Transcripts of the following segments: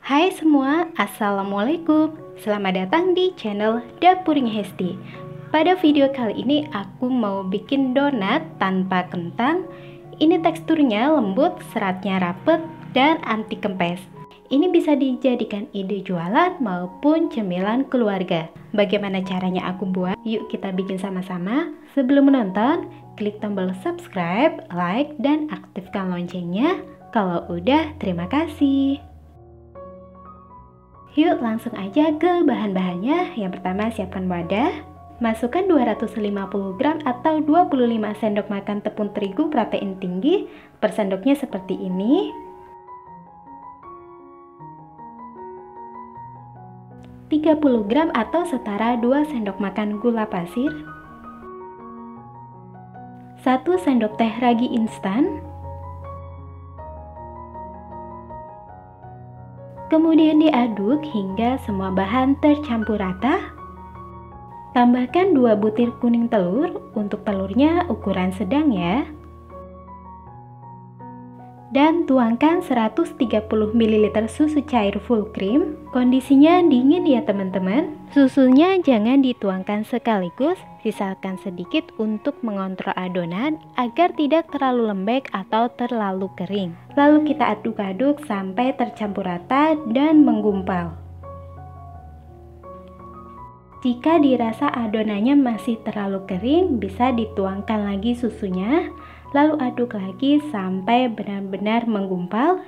Hai semua, Assalamualaikum. Selamat datang di channel Dapurnya Hesti. Pada video kali ini aku mau bikin donat tanpa kentang. Ini teksturnya lembut, seratnya rapet, dan anti kempes. Ini bisa dijadikan ide jualan maupun cemilan keluarga. Bagaimana caranya aku buat? Yuk kita bikin sama-sama. Sebelum menonton, klik tombol subscribe, like, dan aktifkan loncengnya. Kalau udah, terima kasih. Yuk langsung aja ke bahan-bahannya. Yang pertama siapkan wadah. Masukkan 250 gram atau 25 sendok makan tepung terigu protein tinggi. Per sendoknya seperti ini. 30 gram atau setara 2 sendok makan gula pasir. 1 sendok teh ragi instan. Kemudian diaduk hingga semua bahan tercampur rata. Tambahkan 2 butir kuning telur, untuk telurnya ukuran sedang ya. Dan tuangkan 130 ml susu cair full cream. Kondisinya dingin ya teman-teman. Susunya jangan dituangkan sekaligus, sisakan sedikit untuk mengontrol adonan agar tidak terlalu lembek atau terlalu kering. Lalu kita aduk-aduk sampai tercampur rata dan menggumpal. Jika dirasa adonannya masih terlalu kering, bisa dituangkan lagi susunya. Lalu aduk lagi sampai benar-benar menggumpal.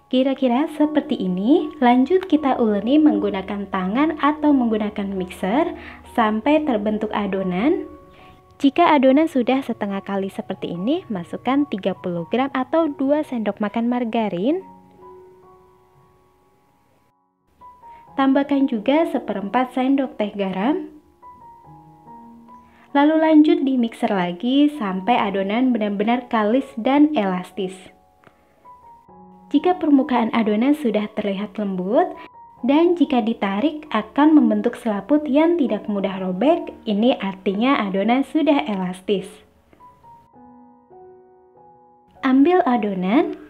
Kira-kira seperti ini. Lanjut kita uleni menggunakan tangan atau menggunakan mixer sampai terbentuk adonan. Jika adonan sudah setengah kali seperti ini, masukkan 30 gram atau 2 sendok makan margarin. Tambahkan juga 1/4 sendok teh garam. Lalu lanjut di mixer lagi sampai adonan benar-benar kalis dan elastis. Jika permukaan adonan sudah terlihat lembut dan jika ditarik akan membentuk selaput yang tidak mudah robek, ini artinya adonan sudah elastis. Ambil adonan,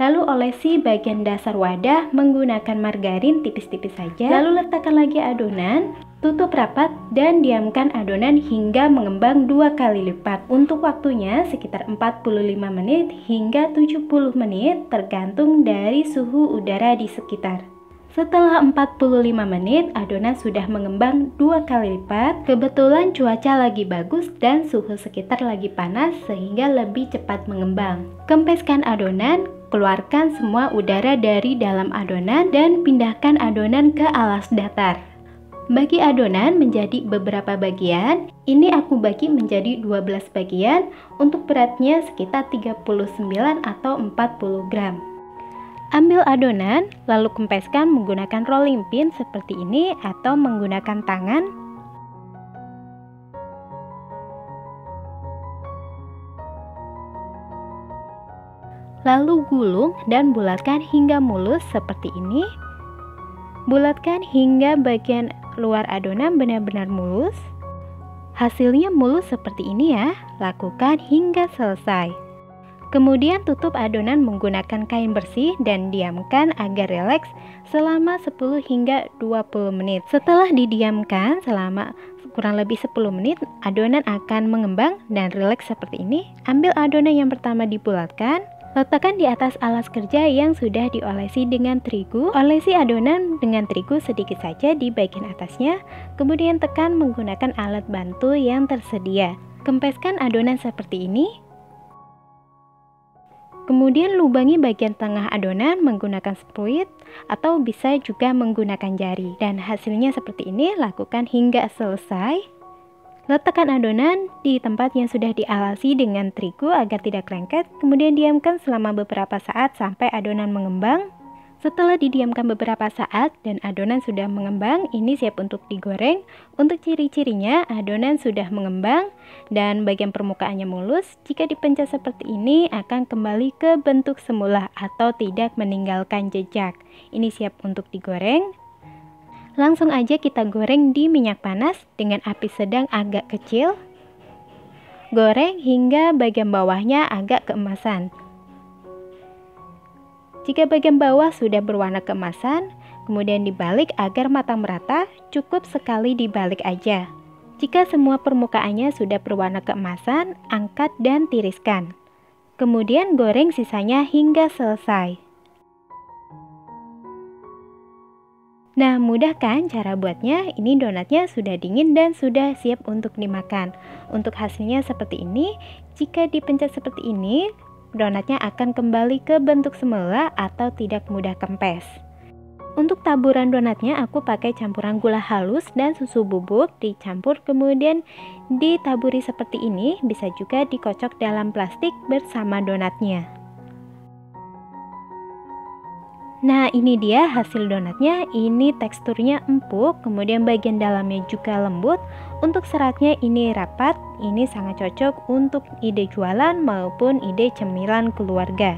lalu olesi bagian dasar wadah menggunakan margarin tipis-tipis saja. Lalu letakkan lagi adonan. Tutup rapat dan diamkan adonan hingga mengembang 2 kali lipat. Untuk waktunya sekitar 45 menit hingga 70 menit tergantung dari suhu udara di sekitar. Setelah 45 menit adonan sudah mengembang 2 kali lipat. Kebetulan cuaca lagi bagus dan suhu sekitar lagi panas sehingga lebih cepat mengembang. Kempeskan adonan, keluarkan semua udara dari dalam adonan dan pindahkan adonan ke alas datar. Bagi adonan menjadi beberapa bagian. Ini aku bagi menjadi 12 bagian. Untuk beratnya sekitar 39 atau 40 gram. Ambil adonan, lalu kempeskan menggunakan rolling pin seperti ini atau menggunakan tangan. Lalu gulung dan bulatkan hingga mulus seperti ini. Bulatkan hingga bagian luar adonan benar-benar mulus. Hasilnya mulus seperti ini ya. Lakukan hingga selesai. Kemudian tutup adonan menggunakan kain bersih dan diamkan agar rileks selama 10 hingga 20 menit. Setelah didiamkan selama kurang lebih 10 menit, adonan akan mengembang dan rileks seperti ini. Ambil adonan yang pertama dibulatkan. Letakkan di atas alas kerja yang sudah diolesi dengan terigu. Olesi adonan dengan terigu sedikit saja di bagian atasnya. Kemudian tekan menggunakan alat bantu yang tersedia. Kempeskan adonan seperti ini. Kemudian lubangi bagian tengah adonan menggunakan spuit atau bisa juga menggunakan jari. Dan hasilnya seperti ini, lakukan hingga selesai. Letakkan adonan di tempat yang sudah dialasi dengan terigu agar tidak lengket, kemudian diamkan selama beberapa saat sampai adonan mengembang. Setelah didiamkan beberapa saat dan adonan sudah mengembang, ini siap untuk digoreng. Untuk ciri-cirinya, adonan sudah mengembang dan bagian permukaannya mulus. Jika dipencet seperti ini, akan kembali ke bentuk semula atau tidak meninggalkan jejak. Ini siap untuk digoreng. Langsung aja kita goreng di minyak panas dengan api sedang agak kecil. Goreng hingga bagian bawahnya agak keemasan. Jika bagian bawah sudah berwarna keemasan, kemudian dibalik agar matang merata, cukup sekali dibalik aja. Jika semua permukaannya sudah berwarna keemasan, angkat dan tiriskan. Kemudian goreng sisanya hingga selesai. Nah, mudah kan cara buatnya? Ini donatnya sudah dingin dan sudah siap untuk dimakan. Untuk hasilnya seperti ini, jika dipencet seperti ini, donatnya akan kembali ke bentuk semula atau tidak mudah kempes. Untuk taburan donatnya aku pakai campuran gula halus dan susu bubuk, dicampur kemudian ditaburi seperti ini, bisa juga dikocok dalam plastik bersama donatnya. Nah, ini dia hasil donatnya. Ini teksturnya empuk, kemudian bagian dalamnya juga lembut. Untuk seratnya ini rapat. Ini sangat cocok untuk ide jualan maupun ide cemilan keluarga.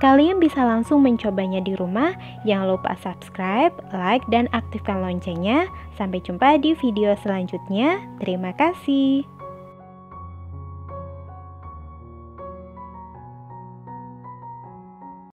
Kalian bisa langsung mencobanya di rumah. Jangan lupa subscribe, like, dan aktifkan loncengnya. Sampai jumpa di video selanjutnya. Terima kasih.